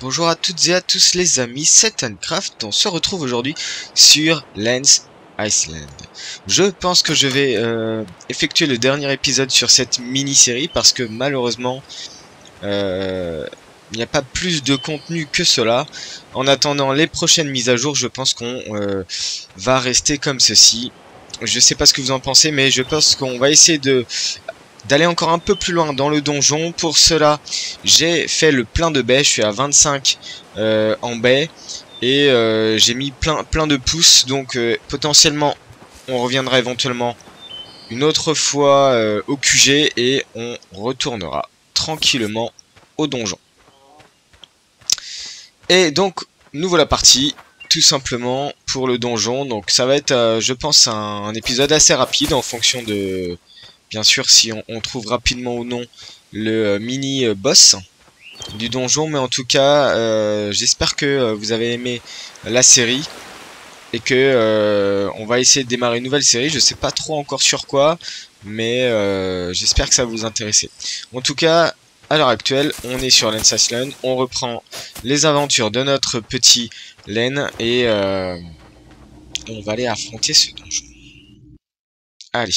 Bonjour à toutes et à tous les amis, c'est Uncraft. On se retrouve aujourd'hui sur Lens Island. Je pense que je vais effectuer le dernier épisode sur cette mini-série parce que malheureusement il n'y a pas plus de contenu que cela. En attendant les prochaines mises à jour, je pense qu'on va rester comme ceci. Je sais pas ce que vous en pensez, mais je pense qu'on va essayer d'aller encore un peu plus loin dans le donjon. Pour cela, j'ai fait le plein de baies. Je suis à 25 en baies. Et j'ai mis plein de pouces. Donc potentiellement, on reviendra éventuellement une autre fois au QG. Et on retournera tranquillement au donjon. Et donc, nous voilà partis. Tout simplement pour le donjon. Donc ça va être, je pense, un épisode assez rapide en fonction de... Bien sûr, si on trouve rapidement ou non le mini-boss du donjon. Mais en tout cas, j'espère que vous avez aimé la série. Et que on va essayer de démarrer une nouvelle série. Je sais pas trop encore sur quoi. Mais j'espère que ça va vous intéresser. En tout cas, à l'heure actuelle, on est sur Lens Island. On reprend les aventures de notre petit Len. Et on va aller affronter ce donjon. Allez.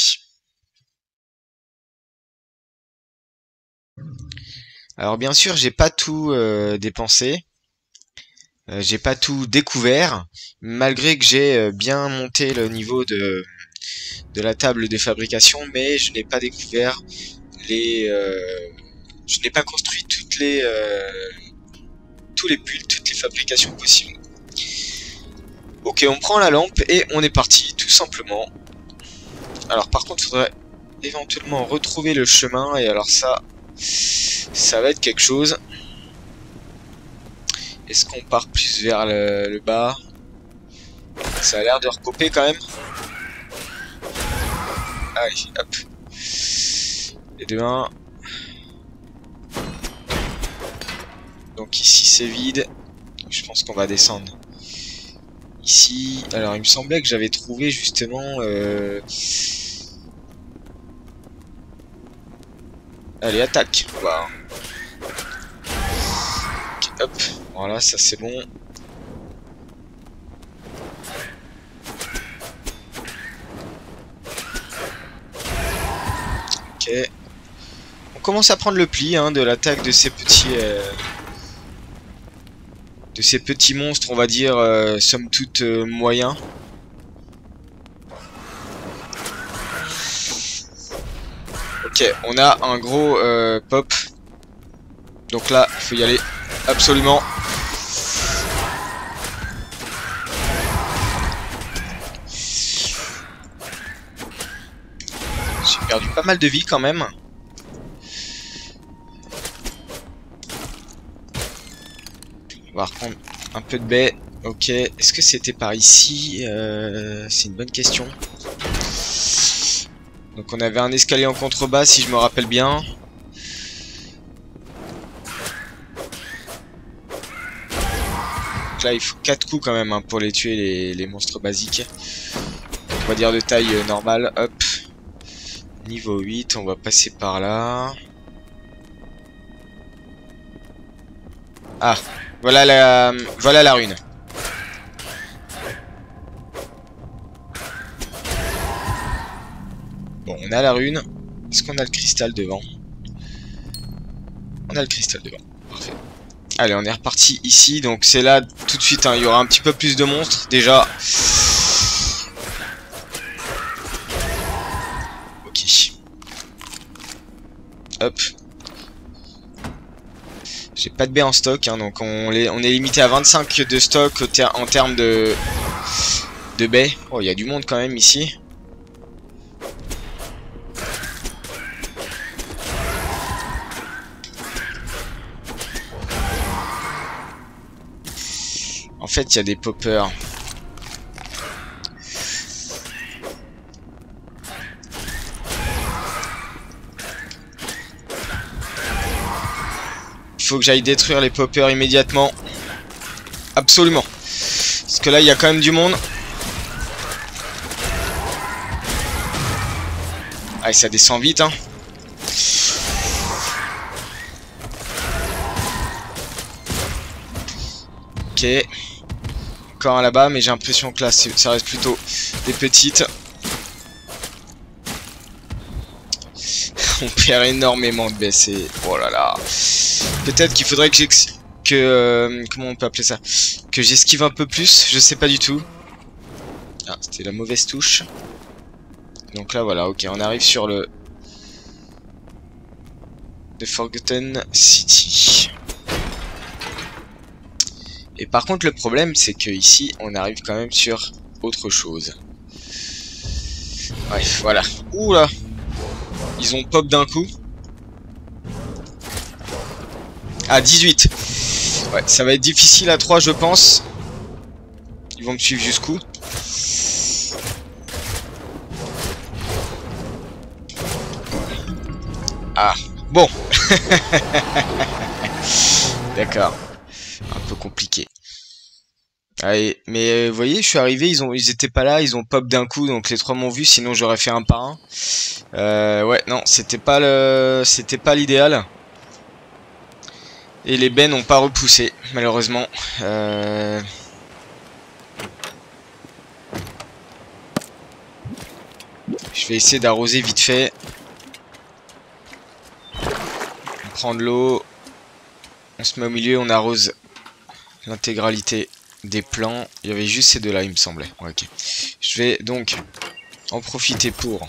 Alors bien sûr, j'ai pas tout dépensé, j'ai pas tout découvert, malgré que j'ai bien monté le niveau de la table de fabrication, mais je n'ai pas découvert les, je n'ai pas construit tous les builds, toutes les fabrications possibles. Ok, on prend la lampe et on est parti, tout simplement. Alors par contre, il faudrait éventuellement retrouver le chemin, et alors ça va être quelque chose. Est-ce qu'on part plus vers le bas? Ça a l'air de recouper quand même. Allez, hop. Et de 1. Donc ici c'est vide. Je pense qu'on va descendre. Ici, alors il me semblait que j'avais trouvé justement... Allez, attaque. Wow. Okay, hop. Voilà, ça c'est bon. Ok. On commence à prendre le pli hein, de l'attaque de ces petits monstres, on va dire, somme toute moyens. Ok, on a un gros pop. Donc là, il faut y aller absolument. J'ai perdu pas mal de vie quand même. On va reprendre un peu de baie. Ok, est-ce que c'était par ici? C'est une bonne question. Donc on avait un escalier en contrebas si je me rappelle bien. Donc là il faut 4 coups quand même hein, pour les tuer les monstres basiques. On va dire de taille normale. Hop. Niveau 8, on va passer par là. Ah, voilà la rune. Bon, on a la rune. Est-ce qu'on a le cristal devant? On a le cristal devant. Parfait. Allez, on est reparti ici. Donc c'est là tout de suite. Hein, il y aura un petit peu plus de monstres déjà. Ok. Hop. J'ai pas de baies en stock, hein, donc on est limité à 25 de stock en termes de baies. Oh, il y a du monde quand même ici. En fait, il y a des poppers. Il faut que j'aille détruire les poppers immédiatement. Absolument. Parce que là, il y a quand même du monde. Ah, ça descend vite, hein. Ok. Encore un là-bas, mais j'ai l'impression que là, ça reste plutôt des petites. On perd énormément de BC. Oh là là. Peut-être qu'il faudrait que comment on peut appeler ça? Que j'esquive un peu plus, je sais pas du tout. Ah, c'était la mauvaise touche. Donc là, voilà, ok, on arrive sur le... The Forgotten City. Et par contre, le problème, c'est que ici, on arrive quand même sur autre chose. Bref, voilà. Ouh là! Ils ont pop d'un coup. Ah, 18. Ouais, ça va être difficile à 3, je pense. Ils vont me suivre jusqu'où? Ah, bon. D'accord. Un peu compliqué. Allez, mais vous voyez, je suis arrivé, ils étaient pas là, ils ont pop d'un coup, donc les 3 m'ont vu, sinon j'aurais fait un par un. Ouais, non, c'était pas l'idéal. Et les baies n'ont pas repoussé, malheureusement. Je vais essayer d'arroser vite fait. On prend de l'eau. On se met au milieu, on arrose l'intégralité des plants. Il y avait juste ces deux-là, il me semblait. Ouais, ok. Je vais donc en profiter pour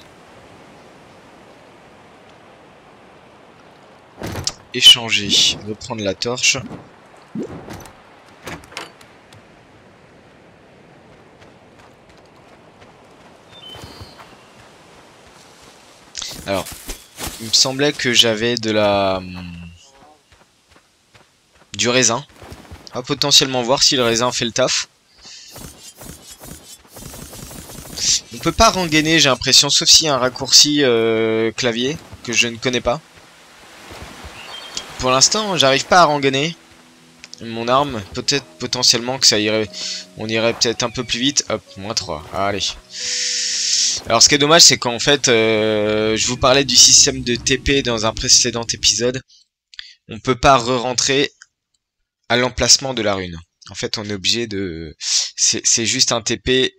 échanger, reprendre la torche. Alors, il me semblait que j'avais du raisin. On va potentiellement voir si le raisin fait le taf. On peut pas rengainer, j'ai l'impression, sauf s'il y a un raccourci clavier que je ne connais pas. Pour l'instant, j'arrive pas à rengainer mon arme. Peut-être potentiellement que ça irait, on irait peut-être un peu plus vite. Hop, -3. Allez. Alors, ce qui est dommage, c'est qu'en fait, je vous parlais du système de TP dans un précédent épisode. On peut pas re-rentrer à l'emplacement de la rune. En fait, on est obligé de... C'est juste un TP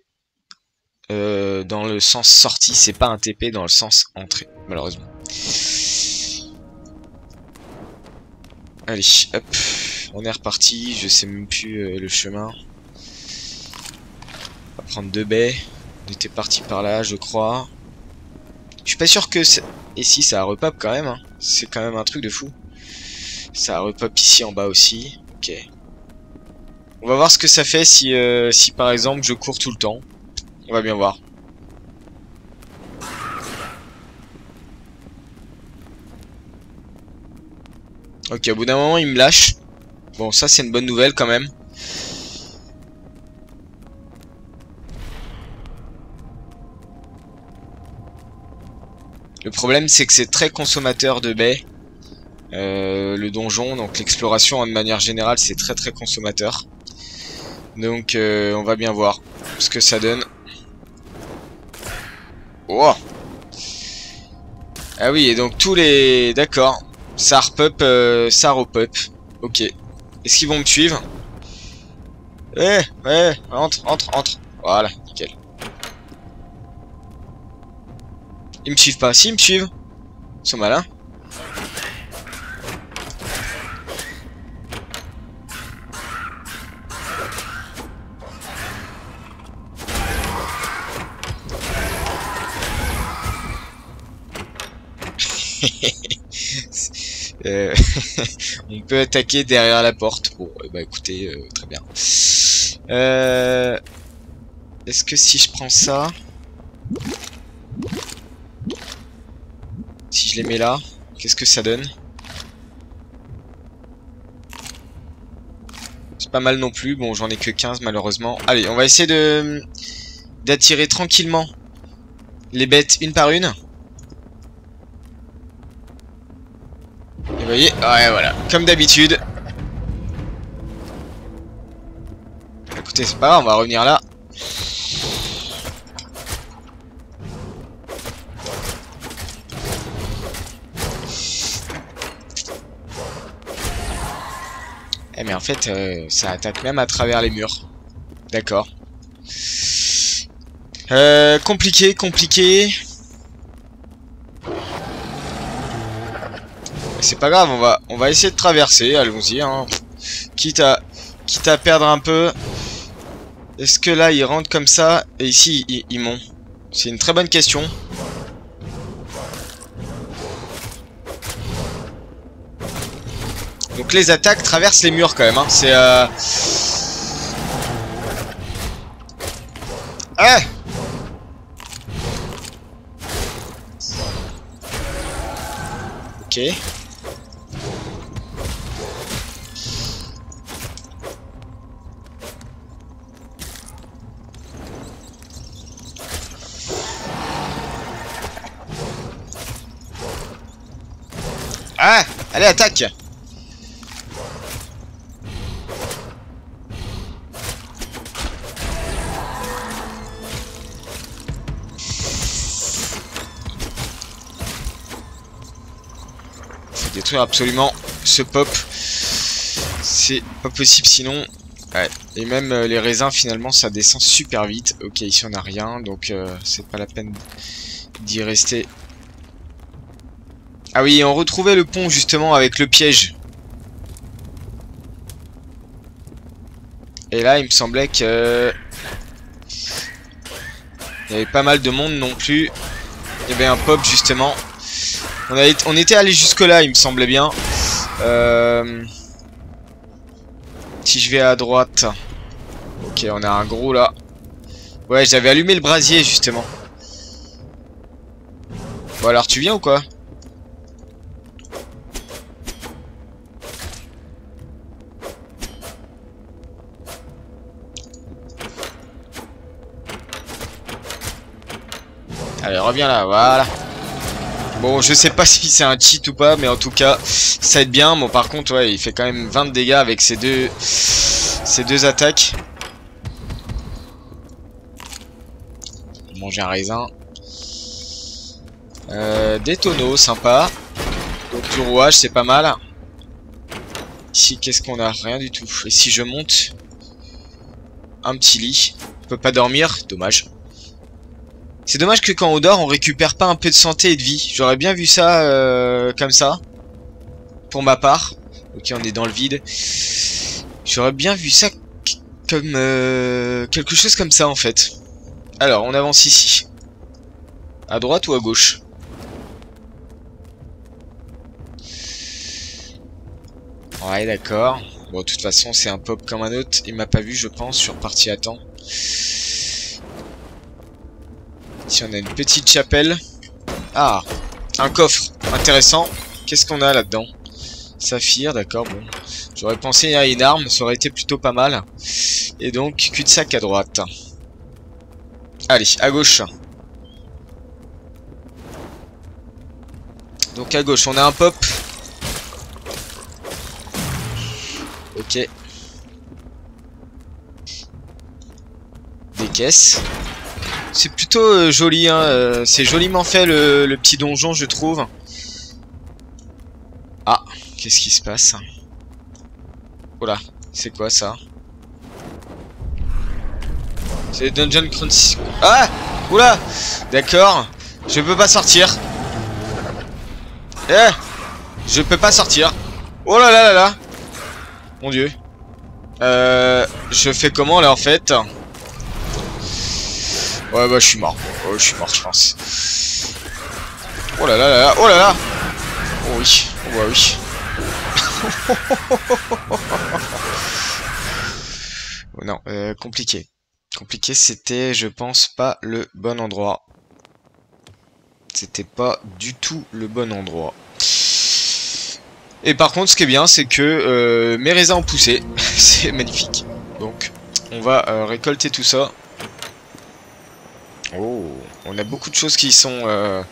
dans le sens sortie, c'est pas un TP dans le sens entrée, malheureusement. Allez, hop, on est reparti, je sais même plus le chemin. On va prendre 2 baies. On était parti par là, je crois. Je suis pas sûr que... Et si, ça a repop quand même, hein. C'est quand même un truc de fou. Ça a repop ici en bas aussi. Ok. On va voir ce que ça fait si par exemple je cours tout le temps. On va bien voir. Ok, au bout d'un moment il me lâche. Bon, ça c'est une bonne nouvelle quand même. Le problème c'est que c'est très consommateur de baies. Le donjon, donc l'exploration de manière générale c'est très consommateur. Donc on va bien voir ce que ça donne. Oh. Ah oui, et donc tous les... D'accord. Ça repop, ça repop. Ok. Est-ce qu'ils vont me suivre? Ouais, entre. Voilà, nickel. Ils me suivent pas. Si, ils me suivent. Ils sont malins. On peut attaquer derrière la porte. Bon, bah écoutez, très bien. Est-ce que si je prends ça, si je les mets là, qu'est-ce que ça donne? C'est pas mal non plus. Bon, j'en ai que 15 malheureusement. Allez, on va essayer d'attirer tranquillement les bêtes une par une. Et vous voyez, ouais, voilà, comme d'habitude. Écoutez, c'est pas grave, on va revenir là. Eh mais en fait, ça attaque même à travers les murs. D'accord. Compliqué, compliqué. C'est pas grave, on va essayer de traverser, allons-y, hein. Quitte à perdre un peu. Est-ce que là, ils rentrent comme ça, et ici, ils montent? C'est une très bonne question. Donc les attaques traversent les murs quand même, hein. C'est Ah! Ok. Ah! Allez, attaque! Faut détruire absolument ce pop. C'est pas possible sinon. Ouais. Et même les raisins finalement ça descend super vite. Ok, ici on a rien donc c'est pas la peine d'y rester. Ah oui, on retrouvait le pont justement avec le piège. Et là il me semblait que il y avait pas mal de monde non plus. Il y avait un pop justement. On était allé jusque là il me semblait bien. Si je vais à droite. Ok, on a un gros là. Ouais, j'avais allumé le brasier justement. Bon alors tu viens ou quoi? Allez, reviens là, voilà. Bon, je sais pas si c'est un cheat ou pas, mais en tout cas, ça aide bien. Bon, par contre, ouais, il fait quand même 20 de dégâts avec ces deux attaques. Manger un raisin. Des tonneaux, sympa. Donc du rouage, c'est pas mal. Ici, qu'est-ce qu'on a? Rien du tout. Et si je monte? Un petit lit. On peut pas dormir, dommage. C'est dommage que quand on dort, on récupère pas un peu de santé et de vie. J'aurais bien vu ça comme ça. Pour ma part. Ok, on est dans le vide. J'aurais bien vu ça comme quelque chose comme ça en fait. Alors, on avance ici. À droite ou à gauche? Ouais, d'accord. Bon, de toute façon, c'est un pop comme un autre. Il m'a pas vu, je pense. Je suis reparti à temps. Ici, on a une petite chapelle. Ah, un coffre. Intéressant. Qu'est-ce qu'on a là-dedans? Saphir, d'accord, bon. J'aurais pensé à une arme, ça aurait été plutôt pas mal. Et donc, cul-de-sac à droite. Allez, à gauche. Donc à gauche, on a un pop. Ok. Des caisses. C'est plutôt joli, hein. C'est joliment fait le petit donjon, je trouve. Ah, qu'est-ce qui se passe? Oh là, c'est quoi ça? C'est Dungeon Crunchy. Ah! Oula! D'accord. Je peux pas sortir. Eh! Je peux pas sortir. Oh là là là là! Mon dieu. Je fais comment là en fait? Ouais bah je suis mort. Oh je suis mort je pense. Oh là là là là. Oh là là! Oh oui. Oh bah oui. Oh non, compliqué. Compliqué, c'était, je pense, pas le bon endroit. C'était pas du tout le bon endroit. Et par contre, ce qui est bien, c'est que mes raisins ont poussé. C'est magnifique. Donc, on va récolter tout ça. Oh, on a beaucoup de choses qui sont...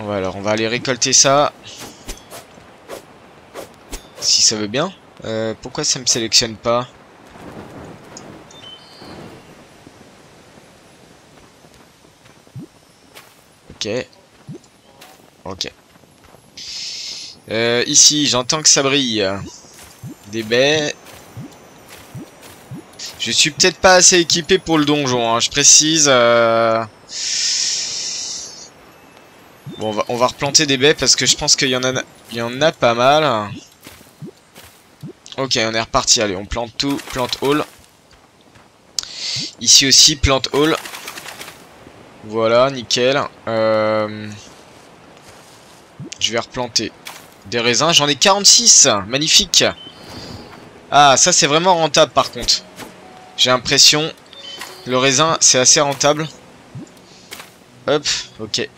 Alors, on va aller récolter ça. Si ça veut bien. Pourquoi ça me sélectionne pas? Ok. Ok. Ici, j'entends que ça brille. Des baies. Je suis peut-être pas assez équipé pour le donjon, hein, je précise. Bon, on va replanter des baies parce que je pense qu'il y en a pas mal. Ok, on est reparti. Allez, on plante tout. Plante all. Ici aussi, plante all. Voilà, nickel. Je vais replanter des raisins. J'en ai 46. Magnifique. Ah, ça c'est vraiment rentable par contre. J'ai l'impression. Le raisin, c'est assez rentable. Hop, ok.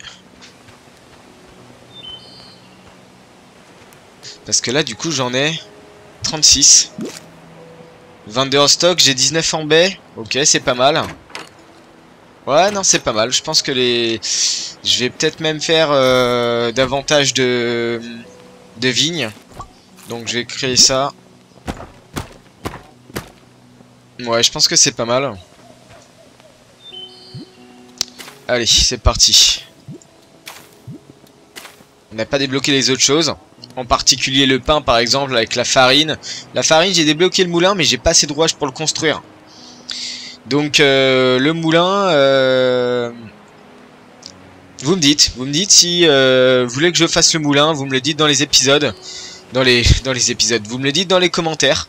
Parce que là, du coup, j'en ai 36. 22 en stock, j'ai 19 en baie. Ok, c'est pas mal. Ouais, non, c'est pas mal. Je pense que les... Je vais peut-être même faire davantage de vignes. Donc, je vais créer ça. Ouais, je pense que c'est pas mal. Allez, c'est parti. On n'a pas débloqué les autres choses. En particulier le pain, par exemple, avec la farine. La farine, j'ai débloqué le moulin, mais j'ai pas assez de rouages pour le construire. Donc, le moulin... Vous me dites si vous voulez que je fasse le moulin, vous me le dites dans les épisodes. Dans les épisodes. Vous me le dites dans les commentaires.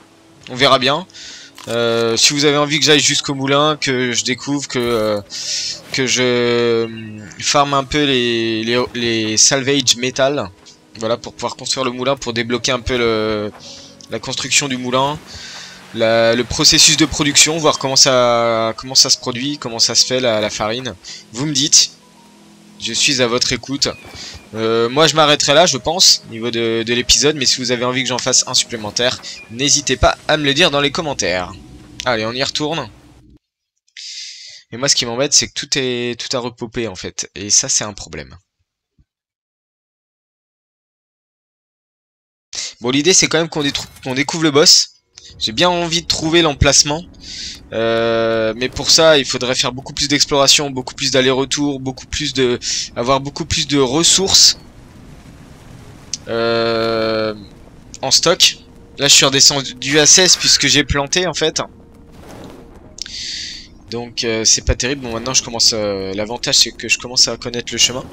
On verra bien. Si vous avez envie que j'aille jusqu'au moulin, que je découvre, que je farme un peu les salvage metal, voilà, pour pouvoir construire le moulin, pour débloquer un peu la construction du moulin, le processus de production, voir comment ça se produit, comment ça se fait la farine. Vous me dites, je suis à votre écoute. Moi je m'arrêterai là, je pense, au niveau de l'épisode, mais si vous avez envie que j'en fasse un supplémentaire, n'hésitez pas à me le dire dans les commentaires. Allez, on y retourne. Et moi ce qui m'embête, c'est que tout a repopé en fait, et ça c'est un problème. Bon, l'idée c'est quand même qu'on découvre le boss. J'ai bien envie de trouver l'emplacement. Mais pour ça, il faudrait faire beaucoup plus d'exploration, beaucoup plus d'aller-retour, avoir beaucoup plus de ressources en stock. Là, je suis redescendu à 16 puisque j'ai planté en fait. Donc, c'est pas terrible. Bon, maintenant, l'avantage, c'est que je commence à connaître le chemin.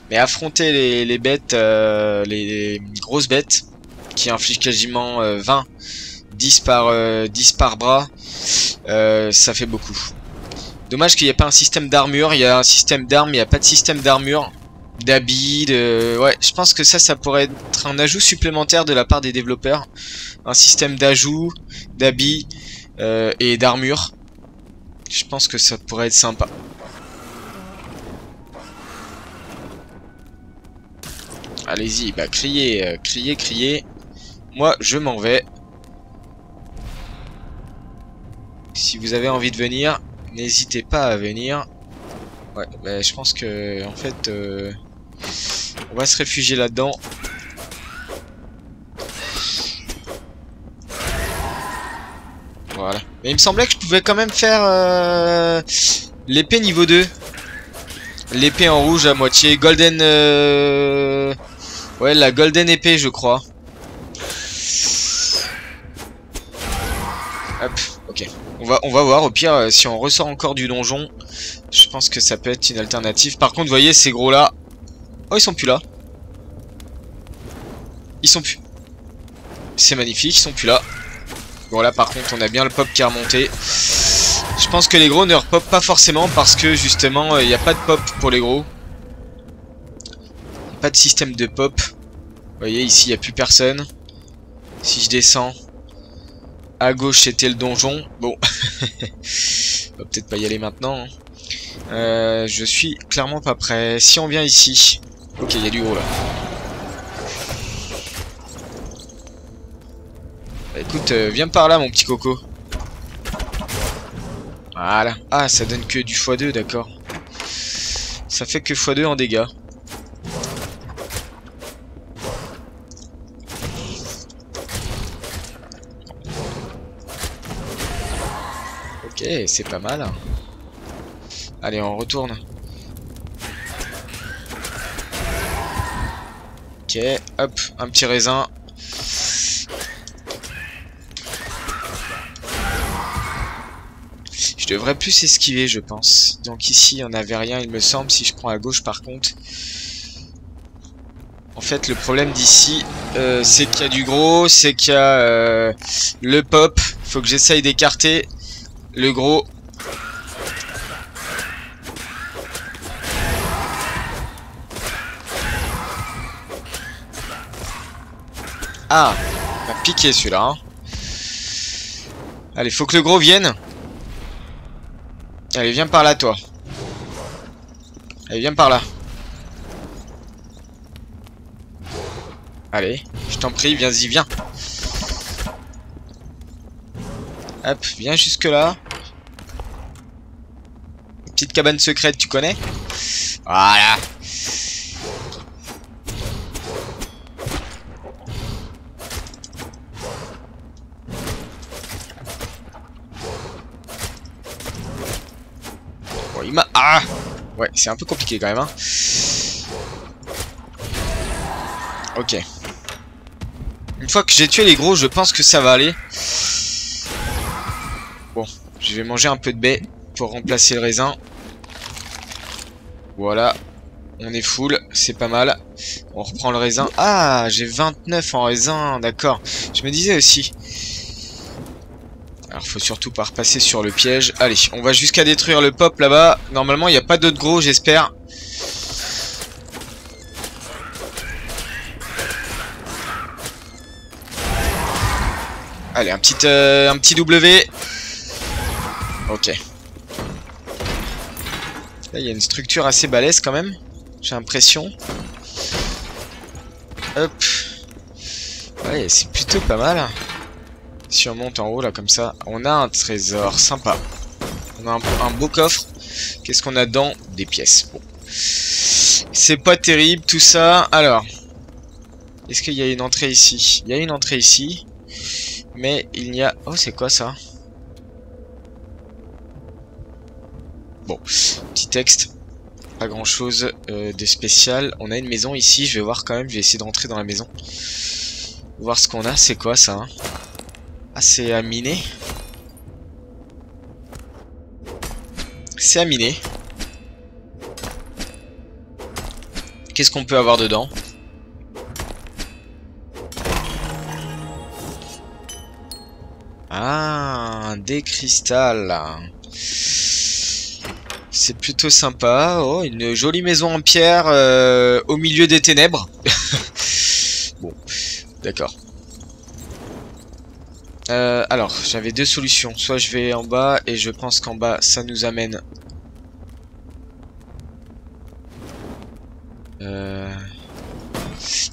Mais affronter les bêtes, les grosses bêtes, qui infligent quasiment 10 par bras, ça fait beaucoup. Dommage qu'il n'y ait pas un système d'armure. Il y a un système d'armes, mais il n'y a pas de système d'armure, d'habits, ouais, je pense que ça pourrait être un ajout supplémentaire de la part des développeurs. Un système d'ajout, d'habits et d'armure. Je pense que ça pourrait être sympa. Allez-y, bah criez, criez. Moi, je m'en vais. Si vous avez envie de venir, n'hésitez pas à venir. Ouais, bah je pense que, en fait, on va se réfugier là-dedans. Voilà. Mais il me semblait que je pouvais quand même faire l'épée niveau 2. L'épée en rouge à moitié. Golden... Ouais, la golden épée, je crois. Hop, ok. On va voir. Au pire, si on ressort encore du donjon, je pense que ça peut être une alternative. Par contre, vous voyez, ces gros-là... Oh, ils sont plus là. Ils sont plus... C'est magnifique, ils sont plus là. Bon, là, par contre, on a bien le pop qui est remonté. Je pense que les gros ne repopent pas forcément parce que, justement, il n'y a pas de pop pour les gros. Pas de système de pop. Vous voyez, ici, il n'y a plus personne. Si je descends... À gauche, c'était le donjon. Bon. On va peut-être pas y aller maintenant. Je suis clairement pas prêt. Si on vient ici... Ok, il y a du gros, là. Bah, écoute, viens par là, mon petit coco. Voilà. Ah, ça donne que du x2, d'accord. Ça fait que x2 en dégâts. Ok, c'est pas mal. Allez, on retourne. Ok, hop, un petit raisin. Je devrais plus esquiver, je pense. Donc ici, on n'avait rien, il me semble. Si je prends à gauche, par contre... En fait, le problème d'ici, c'est qu'il y a du gros, c'est qu'il y a le pop. Faut que j'essaye d'écarter le gros. Ah, il m'a piqué celui-là. Hein. Allez, faut que le gros vienne. Allez, viens par là, toi. Allez, viens par là. Allez, je t'en prie, viens-y, viens. Hop, viens jusque là. Petite cabane secrète, tu connais? Voilà. Bon, il m'a... Ah! Ouais, c'est un peu compliqué quand même, hein. Ok. Une fois que j'ai tué les gros, je pense que ça va aller. Bon, je vais manger un peu de baie pour remplacer le raisin. Voilà. On est full, c'est pas mal. On reprend le raisin. Ah, j'ai 29 en raisin, d'accord. Je me disais aussi. Alors, faut surtout pas repasser sur le piège. Allez, on va jusqu'à détruire le pop là-bas. Normalement, il n'y a pas d'autres gros, j'espère. Allez, un petit W. Ok. Là, il y a une structure assez balèze quand même. J'ai l'impression. Hop. Ouais, c'est plutôt pas mal. Si on monte en haut, là, comme ça, on a un trésor sympa. On a un beau coffre. Qu'est-ce qu'on a dedans? Des pièces. Bon. C'est pas terrible, tout ça. Alors. Est-ce qu'il y a une entrée ici? Il y a une entrée ici. Mais il n'y a... Oh, c'est quoi ça? Bon, petit texte. Pas grand chose de spécial. On a une maison ici, je vais voir quand même. Je vais essayer de rentrer dans la maison. Voir ce qu'on a. C'est quoi ça, hein? Ah, c'est à miner. C'est à miner. Qu'est-ce qu'on peut avoir dedans? Ah, des cristals. C'est plutôt sympa. Oh, une jolie maison en pierre au milieu des ténèbres. Bon, d'accord. Alors, j'avais deux solutions. Soit je vais en bas et je pense qu'en bas, ça nous amène...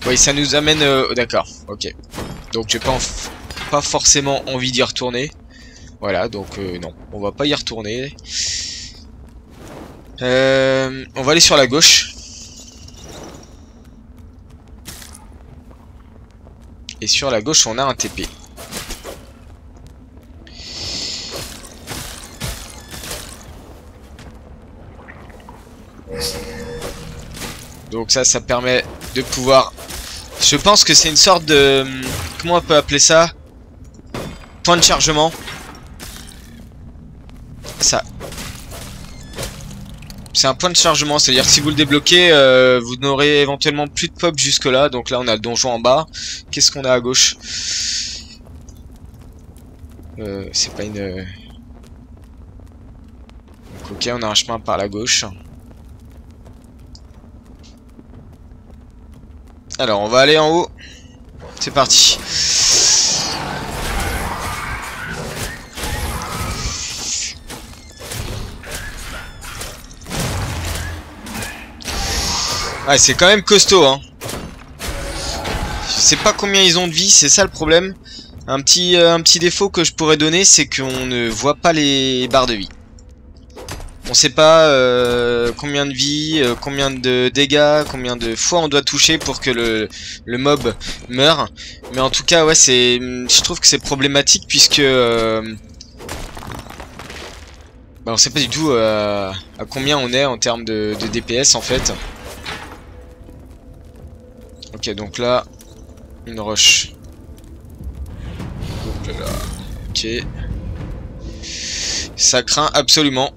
Oui, ça nous amène... D'accord, ok. Donc j'ai pas forcément envie d'y retourner. Voilà, donc non, on va pas y retourner. On va aller sur la gauche. Et sur la gauche, on a un TP. Donc ça permet de pouvoir... Je pense que c'est une sorte de... Comment on peut appeler ça? Point de chargement. Ça. C'est un point de chargement, c'est-à-dire si vous le débloquez, vous n'aurez éventuellement plus de pop jusque là. Donc là on a le donjon en bas. Qu'est-ce qu'on a à gauche? C'est pas une... Donc ok, on a un chemin par la gauche. Alors on va aller en haut. C'est parti. Ouais, c'est quand même costaud, hein. Je sais pas combien ils ont de vie, c'est ça le problème. Un petit défaut que je pourrais donner, c'est qu'on ne voit pas les barres de vie. On sait pas combien de vie, combien de dégâts, combien de fois on doit toucher pour que le mob meure. Mais en tout cas, ouais, je trouve que c'est problématique puisque bah, on sait pas du tout à combien on est en termes de DPS en fait. Ok, Ok, donc là, une roche. Hop là. Ok. Ça craint absolument.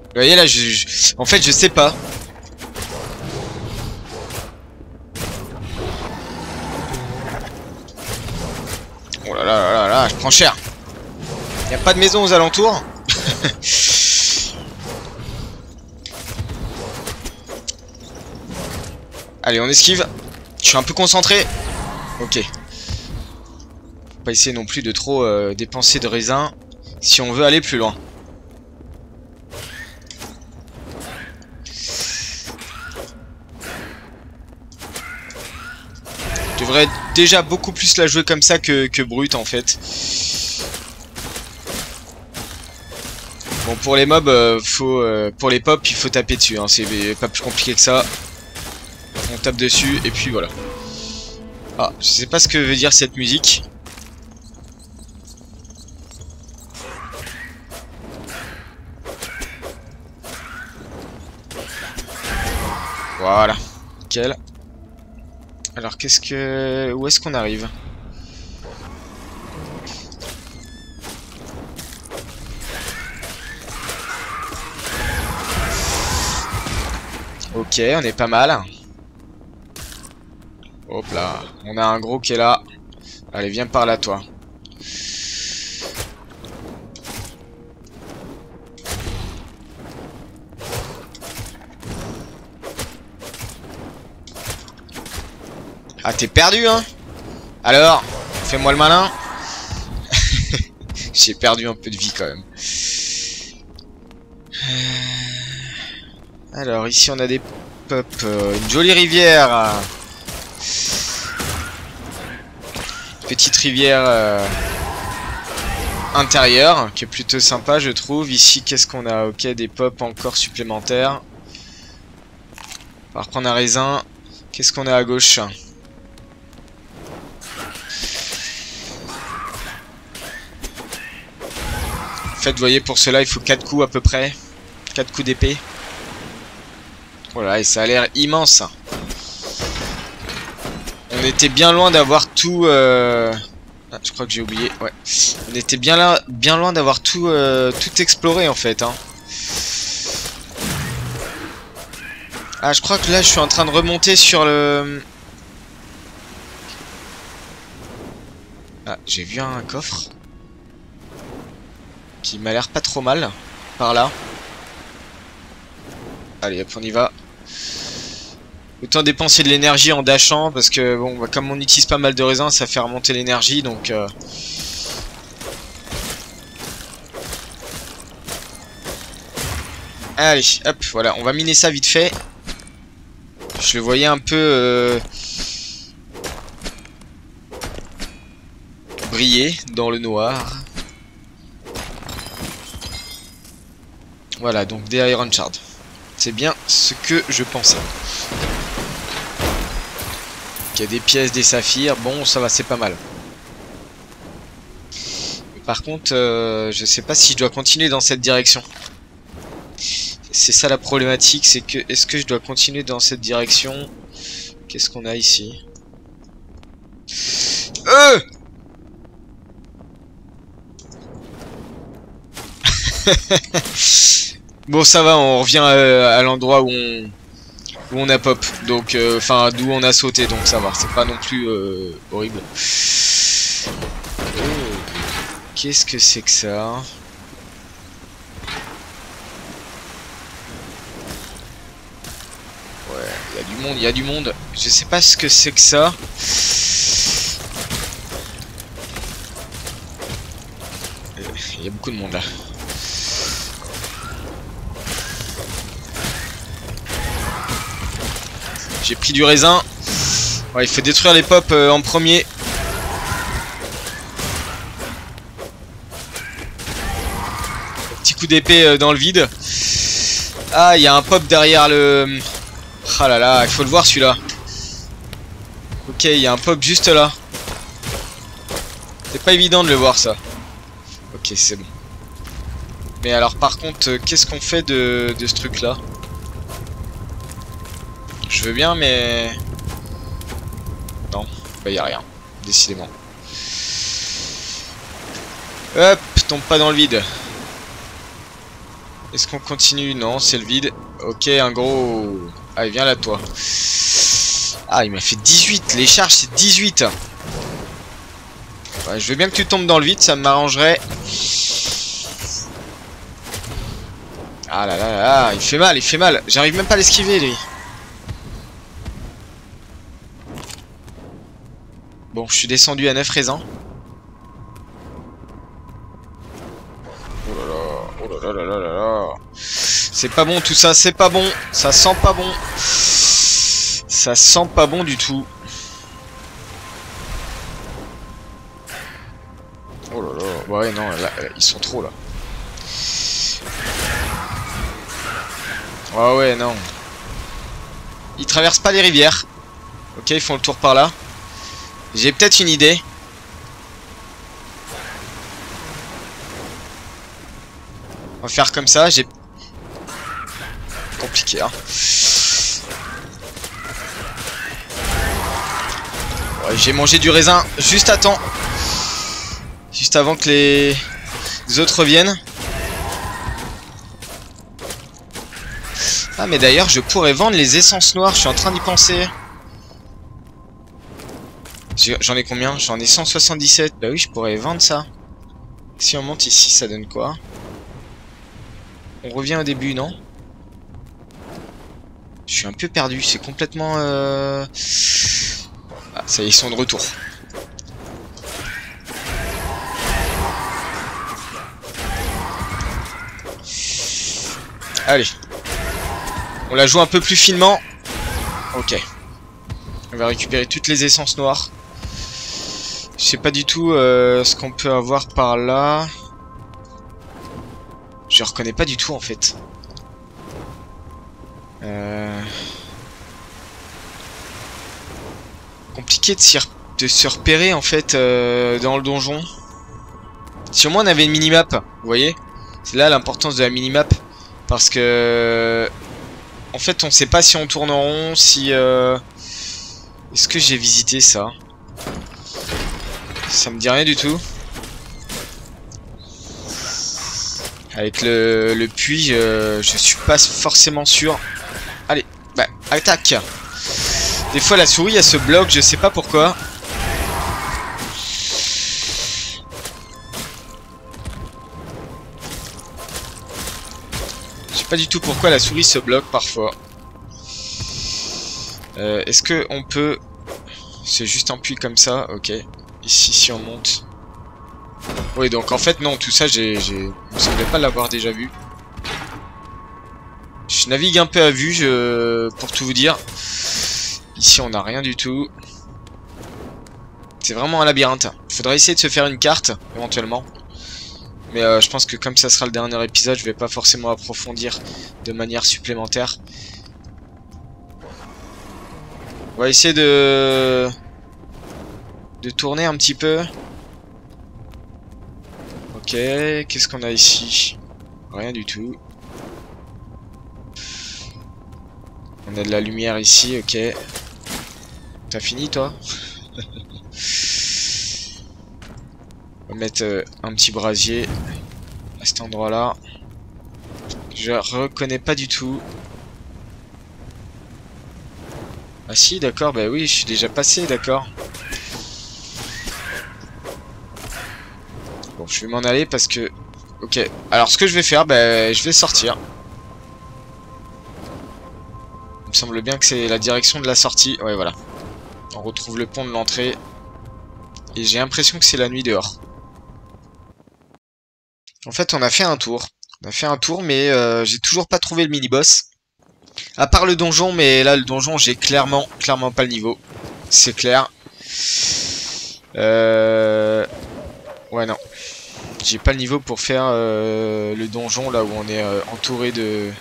Vous voyez là, en fait, je sais pas. Oh là là là là, je prends cher. Y a pas de maison aux alentours. Allez, on esquive. Je suis un peu concentré. Ok. Faut pas essayer non plus de trop dépenser de raisin si on veut aller plus loin. Je devrais déjà beaucoup plus la jouer comme ça que brute en fait. Bon, pour les mobs, pour les pop, il faut taper dessus, hein. C'est pas plus compliqué que ça. On tape dessus et puis voilà. Ah, je sais pas ce que veut dire cette musique. Voilà, nickel. Alors qu'est-ce que... Où est-ce qu'on arrive? Ok, on est pas mal. Hop là, on a un gros qui est là. Allez, viens par là, toi. Ah, t'es perdu, hein? Alors, fais-moi le malin. J'ai perdu un peu de vie, quand même. Alors, ici, on a des pop. Une jolie rivière. Petite rivière intérieure, qui est plutôt sympa, je trouve. Ici, qu'est-ce qu'on a? Ok, des pop encore supplémentaires. On va reprendre un raisin. Qu'est-ce qu'on a à gauche? En fait, vous voyez, pour cela, il faut 4 coups à peu près. 4 coups d'épée. Voilà, et ça a l'air immense. On était bien loin d'avoir tout... Ah, je crois que j'ai oublié. Ouais. On était bien loin d'avoir tout, tout exploré, en fait. Hein. Ah, je crois que là, je suis en train de remonter sur le... Ah, j'ai vu un coffre. Qui m'a l'air pas trop mal. Par là. Allez, hop, on y va. Autant dépenser de l'énergie en dashant, parce que, bon, bah, comme on utilise pas mal de raisins, ça fait remonter l'énergie, donc... Allez, hop, voilà, on va miner ça vite fait. Je le voyais un peu... briller dans le noir. Voilà, donc des Iron Shards. C'est bien ce que je pensais. Il y a des pièces, des saphirs. Bon, ça va, c'est pas mal. Par contre, je sais pas si je dois continuer dans cette direction. C'est ça la problématique, c'est que... Est-ce que je dois continuer dans cette direction? Qu'est-ce qu'on a ici? Bon, ça va, on revient à l'endroit où on a pop, donc enfin d'où on a sauté, donc ça va, c'est pas non plus horrible. Oh, qu'est-ce que c'est que ça? Ouais, il y a du monde, il y a du monde. Je sais pas ce que c'est que ça. Il y a beaucoup de monde là. J'ai pris du raisin. Ouais, il faut détruire les pops en premier. Petit coup d'épée dans le vide. Ah, il y a un pop derrière le... Ah là là, il faut le voir celui-là. Ok, il y a un pop juste là. C'est pas évident de le voir ça. Ok, c'est bon. Mais alors par contre, qu'est-ce qu'on fait de ce truc là? Je veux bien mais... Non, bah y a rien, décidément. Hop, tombe pas dans le vide. Est-ce qu'on continue? Non, c'est le vide. Ok, un gros... Allez, viens là toi. Ah, il m'a fait 18, les charges c'est 18. Ouais, je veux bien que tu tombes dans le vide, ça m'arrangerait. Ah là là là là, il fait mal, il fait mal. J'arrive même pas à l'esquiver, lui. Bon, je suis descendu à 9 raisins. Oh là là, oh là là là là là. C'est pas bon tout ça, c'est pas bon. Ça sent pas bon. Ça sent pas bon du tout. Oh là là, ouais non, là, ils sont trop là. Ah ouais non. Ils traversent pas les rivières. Ok, ils font le tour par là. J'ai peut-être une idée. On va faire comme ça, j'ai... Compliqué hein. Ouais, j'ai mangé du raisin juste à temps. Juste avant que les autres reviennent. Ah mais d'ailleurs je pourrais vendre les essences noires, je suis en train d'y penser. J'en ai combien? J'en ai 177. Bah oui, je pourrais vendre ça. Si on monte ici, ça donne quoi? On revient au début, non? Je suis un peu perdu, c'est complètement... Ah, ça y est, ils sont de retour. Allez. On la joue un peu plus finement. Ok. On va récupérer toutes les essences noires. Je sais pas du tout ce qu'on peut avoir par là. Je reconnais pas du tout en fait. Compliqué de se repérer en fait dans le donjon. Si au moins on avait une minimap, vous voyez. C'est là l'importance de la minimap. Parce que... En fait on sait pas si on tourne en rond, si... Est-ce que j'ai visité ça? Ça me dit rien du tout. Avec le puits, je suis pas forcément sûr. Allez, bah, attaque. Des fois la souris elle se bloque, je sais pas pourquoi. Je sais pas du tout pourquoi la souris se bloque parfois. Est-ce que on peut... C'est juste un puits comme ça, ok. Ici, si on monte... Oui, donc en fait, non, tout ça, il me semblait pas l'avoir déjà vu. Je navigue un peu à vue, pour tout vous dire. Ici, on n'a rien du tout. C'est vraiment un labyrinthe. Il faudrait essayer de se faire une carte, éventuellement. Mais je pense que comme ça sera le dernier épisode, je vais pas forcément approfondir de manière supplémentaire. On va essayer de tourner un petit peu. Ok, qu'est-ce qu'on a ici? Rien du tout. On a de la lumière ici, ok. T'as fini toi? On va mettre un petit brasier à cet endroit là. Je reconnais pas du tout. Ah si, d'accord, bah oui, je suis déjà passé, d'accord. Bon, je vais m'en aller parce que... Ok, alors ce que je vais faire, bah, je vais sortir. Il me semble bien que c'est la direction de la sortie. Ouais, voilà. On retrouve le pont de l'entrée. Et j'ai l'impression que c'est la nuit dehors. En fait, on a fait un tour. On a fait un tour, mais j'ai toujours pas trouvé le mini-boss. À part le donjon, mais là, le donjon, j'ai clairement pas le niveau. C'est clair. Ouais, non. J'ai pas le niveau pour faire le donjon, là où on est entouré de...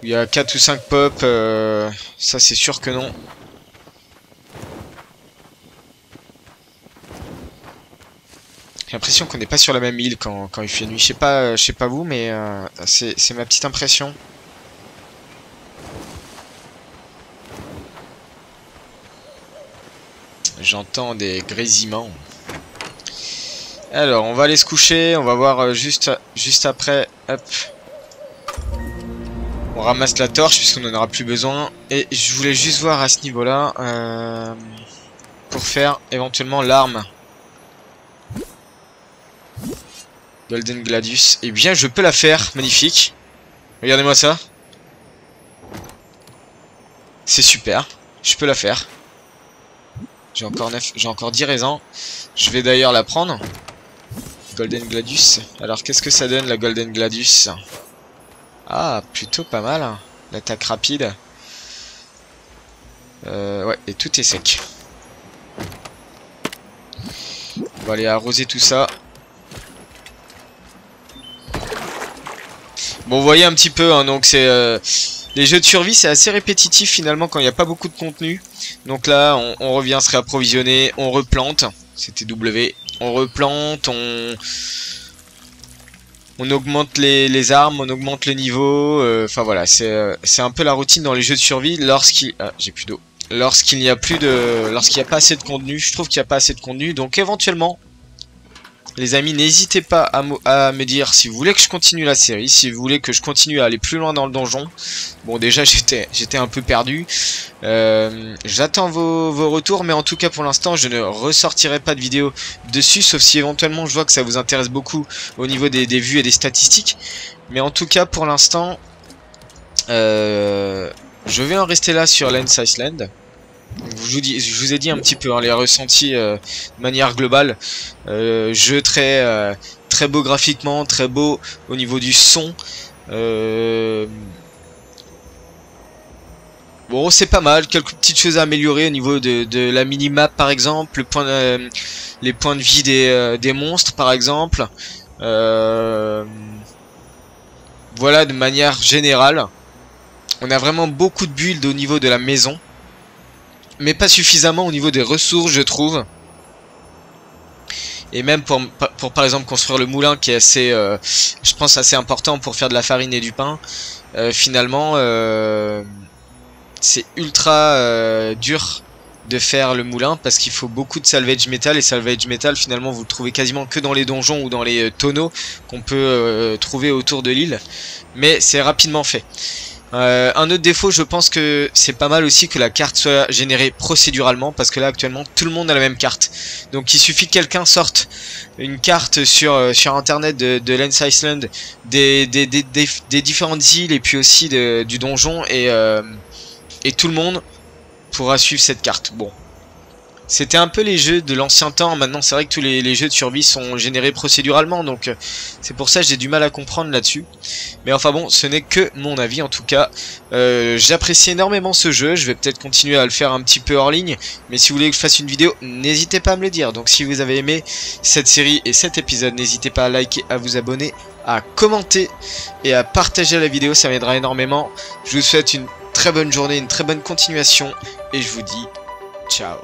Où il y a 4 ou 5 pop. Ça, c'est sûr que non. l'impression qu'on n'est pas sur la même île quand il fait nuit. Je sais pas vous, mais c'est ma petite impression. J'entends des grésillements. Alors, on va aller se coucher. On va voir juste après. Hop. On ramasse la torche puisqu'on n'en aura plus besoin. Et je voulais juste voir à ce niveau-là. Pour faire éventuellement l'arme. Golden Gladius. Eh bien, je peux la faire. Magnifique. Regardez-moi ça. C'est super. Je peux la faire. J'ai encore 10 raisins. Je vais d'ailleurs la prendre. Golden Gladius. Alors, qu'est-ce que ça donne, la Golden Gladius? Ah, plutôt pas mal. L'attaque rapide. Ouais, et tout est sec. On va aller arroser tout ça. Bon, vous voyez un petit peu, hein, donc c'est... les jeux de survie, c'est assez répétitif finalement quand il n'y a pas beaucoup de contenu. Donc là, on revient se réapprovisionner, on replante. C'était W. On replante, on augmente les armes, on augmente le niveau. Enfin voilà, c'est un peu la routine dans les jeux de survie lorsqu'il... Ah, j'ai plus d'eau. Lorsqu'il n'y a pas assez de contenu. Je trouve qu'il n'y a pas assez de contenu. Donc éventuellement, les amis, n'hésitez pas à me dire si vous voulez que je continue la série, si vous voulez que je continue à aller plus loin dans le donjon. Bon, déjà, j'étais un peu perdu. J'attends vos retours, mais en tout cas, pour l'instant, je ne ressortirai pas de vidéo dessus, sauf si éventuellement, je vois que ça vous intéresse beaucoup au niveau des vues et des statistiques. Mais en tout cas, pour l'instant, je vais en rester là sur Lens Island. Je vous ai dit un petit peu hein, les ressentis de manière globale. Jeu très beau graphiquement, très beau au niveau du son. Bon, c'est pas mal. Quelques petites choses à améliorer au niveau de la minimap par exemple, les points de vie des monstres par exemple. Voilà, de manière générale. On a vraiment beaucoup de builds au niveau de la maison. Mais pas suffisamment au niveau des ressources, je trouve. Et même pour par exemple construire le moulin qui est assez, je pense assez important pour faire de la farine et du pain. Finalement, c'est ultra dur de faire le moulin parce qu'il faut beaucoup de salvage metal. Et salvage metal, finalement, vous le trouvez quasiment que dans les donjons ou dans les tonneaux qu'on peut trouver autour de l'île. Mais c'est rapidement fait. Un autre défaut, je pense que c'est pas mal aussi que la carte soit générée procéduralement, parce que là actuellement tout le monde a la même carte. Donc il suffit que quelqu'un sorte une carte sur internet de Lens Island, des différentes îles et puis aussi du donjon, et tout le monde pourra suivre cette carte. Bon, c'était un peu les jeux de l'ancien temps. Maintenant c'est vrai que tous les jeux de survie sont générés procéduralement, donc c'est pour ça que j'ai du mal à comprendre là-dessus. Mais enfin bon, ce n'est que mon avis en tout cas. J'apprécie énormément ce jeu, je vais peut-être continuer à le faire un petit peu hors ligne. Mais si vous voulez que je fasse une vidéo, n'hésitez pas à me le dire. Donc si vous avez aimé cette série et cet épisode, n'hésitez pas à liker, à vous abonner, à commenter et à partager la vidéo, ça m'aidera énormément. Je vous souhaite une très bonne journée, une très bonne continuation et je vous dis ciao.